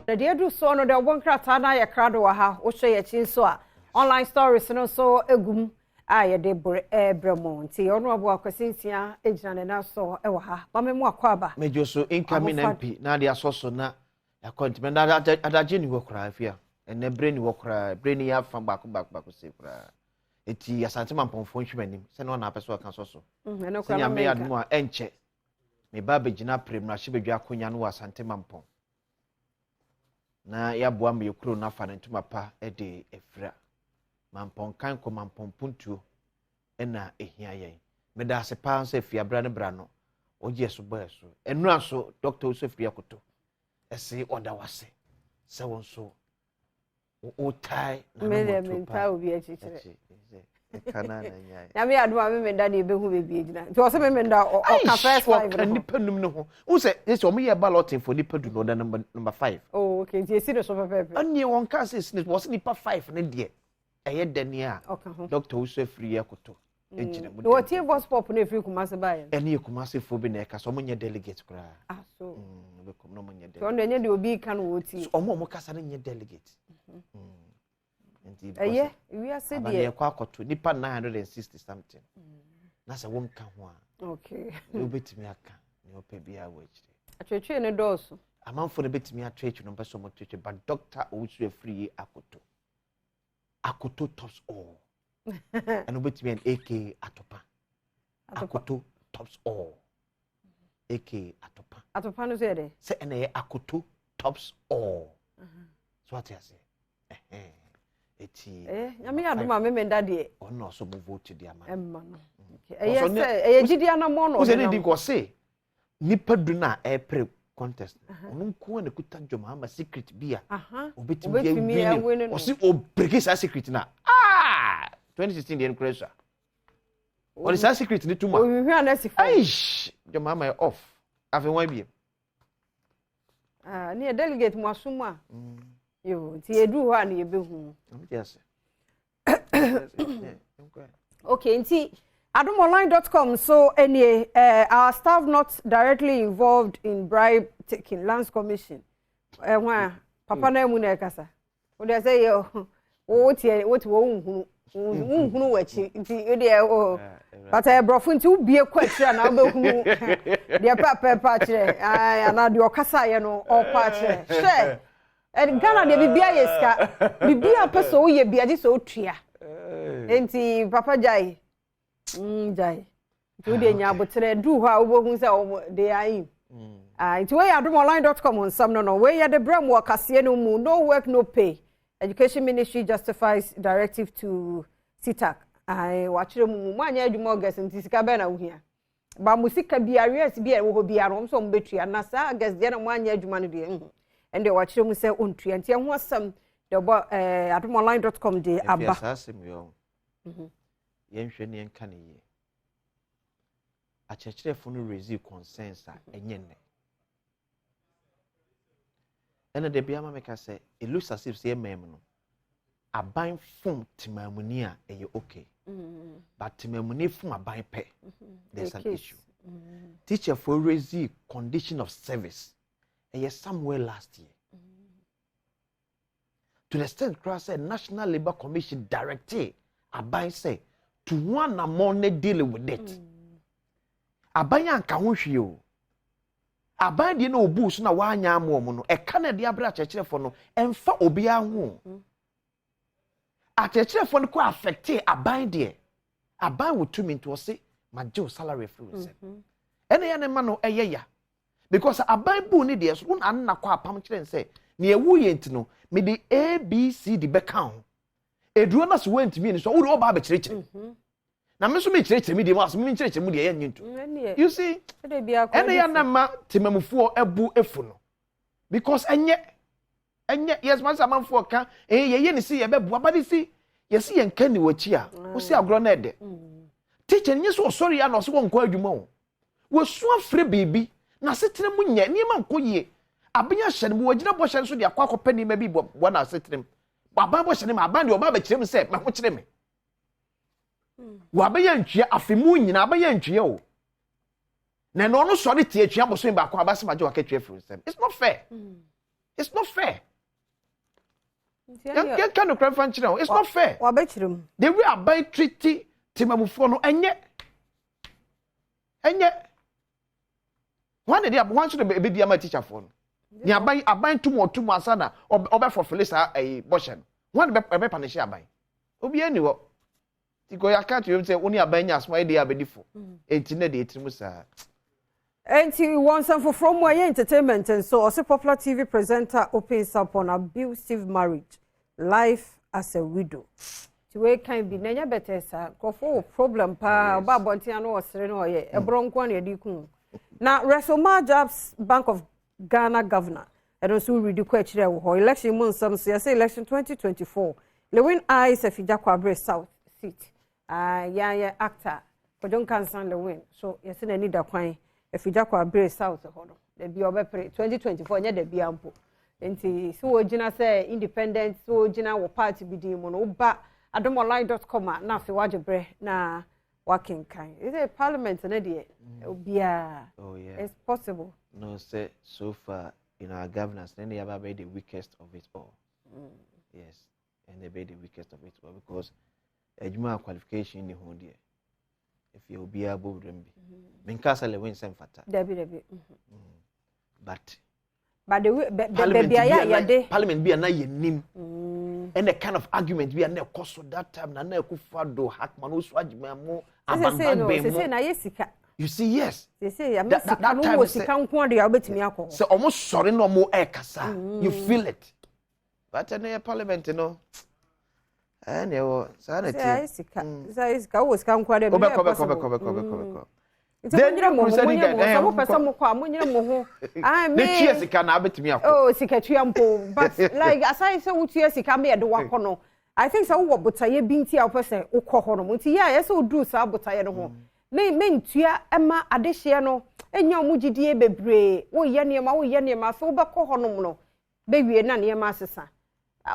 The dear do so no the one crata na ya krado wa ha wo hwe ye chin so a online stories no so egum aye de bremo nti ono abo akwasinsia ejina ne na so e wa ha ba me mu akwaba mejo so incoming MP na de asoso na appointment na adaje ni wo kra afia ene bre ni wo kra bre ni ya fa baako se kra eti asante mampomfo nhwemanim se na na apeso aka soso eno kra na me adu a enche me ba begina prem na hye bedwa akonya no asante mampom na ya boa me yekuro na fa ntuma pa e de efra mampon kan ko mampon puntuo ena ehia yen me da se pa se fia bra ne bra no oje so ba so enu aso doctor so fia koto ese oda wase se won so o tai na me ta obi a chichire kana na nya na me aduma me da ne behu bebi ejina nti o se me da o ka first five no ni panum no ho o se yes o me ye balloting for ni padu no da number 5 oh okay nti esi do so pepe ani won ka se snit was ni pa 5 ne de eye dani a doctor so free yakoto ejina mu o tie boss pop na free kuma se bae eni kumase fo bi na ka so monye delegate kra so be kom no monye delegate so no enye de obi ka no o tie o mo kasa na nye delegate enti eye we are said there kwa akoto nipa 960 something na se won ka ho a okay o betimi aka ne opa bia wa chire atwetwe ne doso amanfo ne betimi atwetwe no beso mo twetwe but doctor o su free akoto tops all and obetimi an AK akoto tops all AK atopa no say dey say na akoto tops all so what you say eti nyame adoma me menda de ono so mo vote di ama emma no yes gidi anamo no o say dey go say nipa du na e pre contest onu nko na kuta joma ama secret bia obetimi win o si o break sa secret na 2016 the increase what is that secret ni tuma o hwi na si aish joma ama off afi wan bia ni delegate mo asuma yo ti edu ho an ye behu yes okay nti adomonline.com so any our staff not directly involved in bribe taking lands commission papa na mu na kasa o dey say yo o tie what wo nhunu wachi nti e dey o but brofo nti ubie kwatira na obehunu dey papa kire ana dey okasa ye no opa kire she Ghana de bibia yeska bibia peso wo ye bia ji so tua enti papa jai jai to de nya botere du ho a obohun se de ayi enti we adomonline.com on some no we ya de bram wo kase no mu no work no pay education ministry justifies directive to SITAC wachire mu anya adwuma August enti sika be na wo hia ba musika bia res bia wo ho bia no so mbetua na sa August de na mo anya adwuma no de and they watch them say untu and yan wasam the adomonline.com de aba yes asem yo yen hwe ne yen kan ye a chechirefo no raise concerns a enye ne ene de bia ma make say it looks as if say mem no aban fom timamuni a eye okay but timamuni fom aban pe there's an issue teacher for raise condition of service somewhere last year. To the extent Cross said National Labour Commission directed Abai say to one among deal with it. Abaya nka ho hwe o. Abai de na obusu na wanya amomo no e kana de abra chechirefo no emfa obi aho. A chechirefo no ko affected abai de. Abai wo tumi nto say majo salary free say. Ene ya ne ma no eyeya. Because Bible ni dey so na na kwa apam kire nse na ewu ye ntino me the ABC the back count eduro na so went me ni so wo do ba kire kire na me so me kire kire me dey mas me kire kire mu dey ya nyinto you see ene ya na ma temamufuo ebu efu no because enye yes man samanfo ka ye ni si ye bebu abadi si ye si ye nka ni wachi a wo si agro na ede teacher nyi so sorry ya na so won kwa adwuma wo so afre baby na setrem munye niema nkoyie abenya hye no wagina bo hye so de akwa akopani ma bi bo na setrem aban bo hye ne ma aban de oba ba kirem se ma ho kire me wa benya ntwe afemu nyina abenya ntwe o na no no so de tie atwa bo so ba kwa ba se ma je wa ka twa free sem it's not fair It's not fair. You can't cry for children. It's not fair. The way I buy treaty Timamufo no enye. One day I should be my teacher phone. Ni aban two more asana obe for Felisa a boshen. One be punish aban. Obi aniwo. Tiko ya can't you say only aban nya small dey abedifo. Entine dey etimu sa. And he wants some from where entertainment and so also popular TV presenter opens up on abusive marriage, life as a widow. To where can be nanya better sir. Go for problem pa ba bontiano or sereno ye a bronkwan yedikun. Now Resoma Jobs Bank of Ghana governor and also read the question election month some say election 2024. Lewin eyes a Fijakwa South seat. Yeah actor. For don't cancel Lewin. So yes in any da kwine. If you just Brace South, the be over 2024, the be ample. And so, Gina say independent, so Gina will party be demon, but adomonline.com, now if you watch a break, na working kind. Is it parliament and idea? Oh, yeah, it's possible. No, say so far in our governance, then they have made the weakest of it all. Yes, and they made the weakest of it all because a qualification in the whole year. If you be able to be, Minkasa win some fata. Debbie. But the Parliament be a nim, and the kind of argument be a ne cost of that time. Na ne kufado Hackman who swag me more. You see, yes. They say that time was the count one the albert me. So almost sorry no more ekasa. You feel it, but in the Parliament, you know. Anyway, sanity. Zaisika was come quite a bit. Then you presenting that. Oh, Sikatiampo. But like as I said, what years he can be at the Wakono. I think so. What but I being tea person, Okohono. Yeah, so do Sabotay no home. Name Tia Emma Adesiano, and your Muji de Bebre, oh Yanima, so Bacohono, baby, and Nania Massa.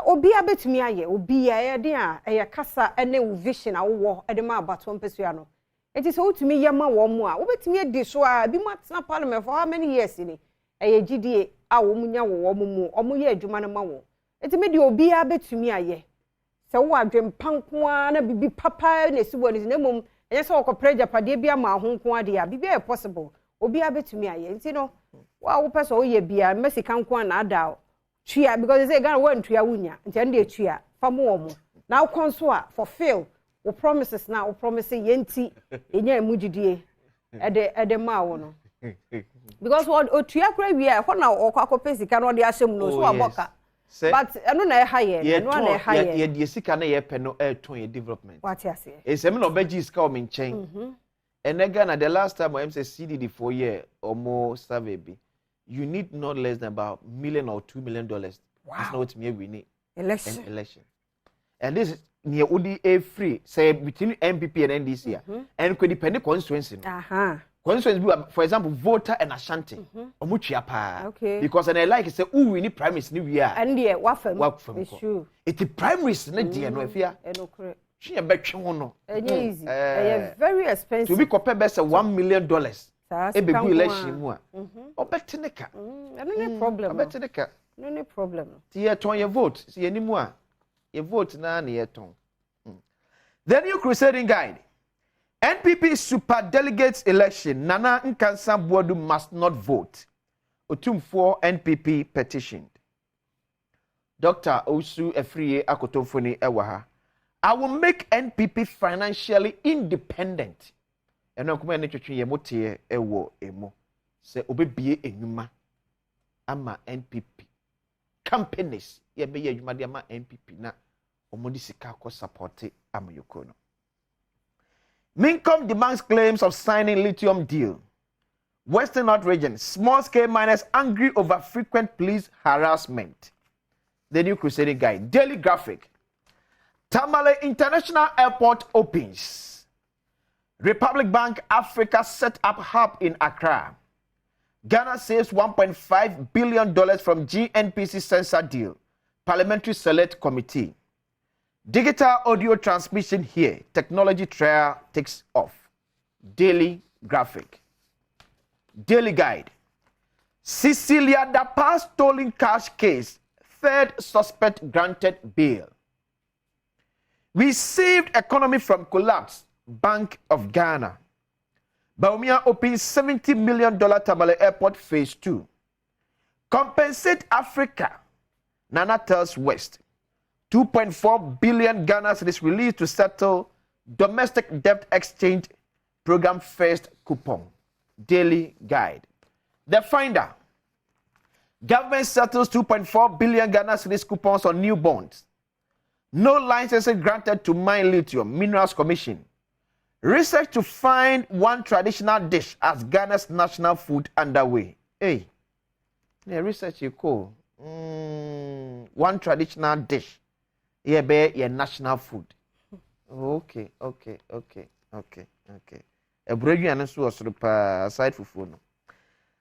Obi abetumi aye obi ya de a kasa ene vision awo e de ma Badwam pesuano it is otumi yama wo mu a obetumi edi so a bi matna parliament for how many years ni e gidie a wo munya wo mu omo ye adwuma na ma wo etimi de obi abetumi aye se wo adwem panko a na bibi papa na sibo ni na mom enye se wo kopreja pade bia ma ho nko ade a bibi e possible obi abetumi aye nti no wa wo pese o ye bia mesika nko na ada Chia because they say Ghana went to Yawunya and Tende Chia Famomo. Now consoa fulfill or promises now promising Yenti in your Mujidi at the Mawono. Because what Otia we are what now or Kakopesi cannot the Asham knows what Boka. But I don't know higher, and one higher. Yet the Sikana Peno air to development. What you say? A seminal veggies coming chain. And again, at the last time I say CD 4 year or more survey. You need not less than about $1 million or $2 million. Wow. That's not what we need. Election. And this is near ODA free, say between MPP and NDC. And could depend on constituency. Constituency, for example, voter and Ashanti. Okay. Because and I like it say, oh, we need primaries new year. And yeah, what from it's true. It's the primaries, not dear, no fear. No correct. She a bet you no. Easy. Very expensive. To be compared best $1 million. Ebe go election mu a obete ne ka no problem obete ne ka no problem ti ye ton ye vote si ye nimu a ye vote na na ye ton. The new crusading guide NPP super delegates election Nana Nkansa Boadu must not vote. Otumfo NPP petitioned. Dr. Osu Efriye Akotofoni ewa I will make NPP financially independent. And no come any twetwe ye motie ewo emo se obebie enwuma ama NPP companies ye be ye adwuma de ama NPP na omodi sika ko support amayoko no. Mincom demands claims of signing lithium deal. Western North region small scale miners angry over frequent police harassment. The new crusading guide Daily Graphic. Tamale International Airport opens. Republic Bank Africa set up hub in Accra. Ghana saves $1.5 billion from GNPC sensor deal. Parliamentary Select Committee. Digital audio transmission here. Technology trial takes off. Daily Graphic. Daily Guide. Cecilia Dapa's stolen cash case, third suspect granted bail. We saved economy from collapse, Bank of Ghana. Bawumia opens $70 million Tamale Airport Phase 2. Compensate Africa, Nana tells West. 2.4 billion Ghana is released to settle domestic debt exchange program first coupon. Daily guide. The Finder. Government settles 2.4 billion Ghana cedis coupons on new bonds. No licenses granted to mine lithium. Minerals Commission. Research to find one traditional dish as Ghana's national food underway. Hey, the research you call one traditional dish. Yeah, be your national food. Okay. A brilliant answer aside for phone.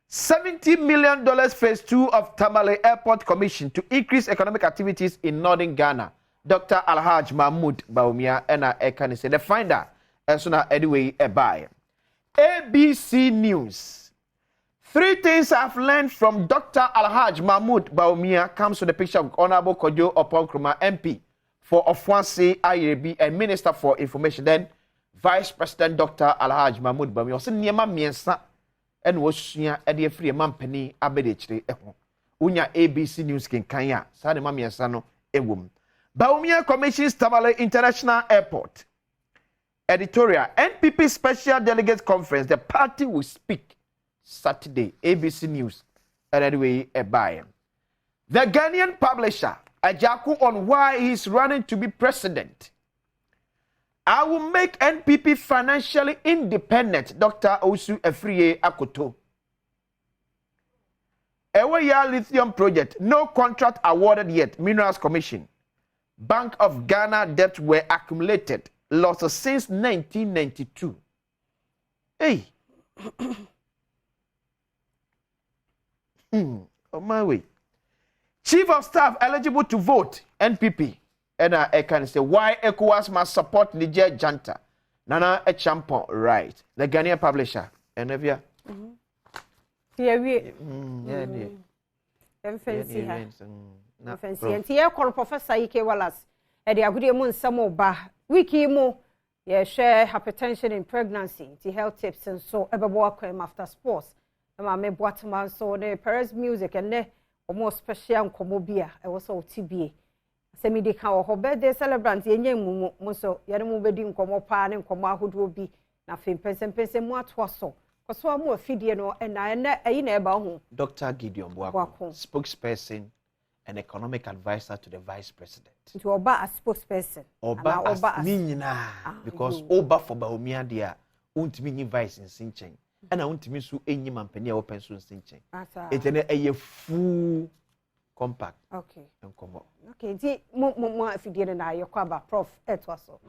$70 million phase 2 of Tamale Airport Commission to increase economic activities in northern Ghana. Dr. Alhaj Mahmoud Bawumia and Ekani say the Finder and so now anyway a buy. ABC News. 3 things I've learned from Dr. Alhaj Mahmoud Bawumia comes to the picture of Honorable Kojo Oponkroma MP for Ofuansi Ayerebi and Minister for Information. Then Vice President Dr. Alhaj Mahmoud Bawumia was niyama miensa and was a free mampeni abedechre eho. Unya ABC News kin kanya sa de ma miensa no ewum. Bawumia commissions Tamale International Airport. Editorial NPP Special Delegate Conference. The party will speak Saturday. ABC News. And anyway, a buy. The Ghanaian publisher Ajaku on why he is running to be president. I will make NPP financially independent. Dr. Osu Efriye Akoto. Eweya Lithium Project. No contract awarded yet. Minerals Commission. Bank of Ghana debt were accumulated. Losses since 1992. Hey. On my way. Chief of Staff eligible to vote, NPP. And I can say why ECOWAS must support Niger Junta. Nana a champion, right? The Ghanaian publisher. And if you fancy here, call Professor Ike Wallace. At the Agudie Samo Ba. Wiki mo, share hypertension in pregnancy, the health tips and so ever walk after sports. And I may Badwam so the Paris music and ne or more special comobia. I was all TBA. Semi de cow her birthday celebrant, yen muso, Yanamu bedding como pan and coma who will be nothing person more twasso. Because one more fidiano and I never home. Dr. Gideon Buako, spokesperson and economic advisor to the vice president. To Oba as spokesperson. Oba as Nina, because Oba for Bawumia dear, won't mean vice in Sinching. And I want to miss any man penny open soon Sinching. It's a full compact. Okay. And come on. Okay, more if you didn't know your Prof. Etwaso.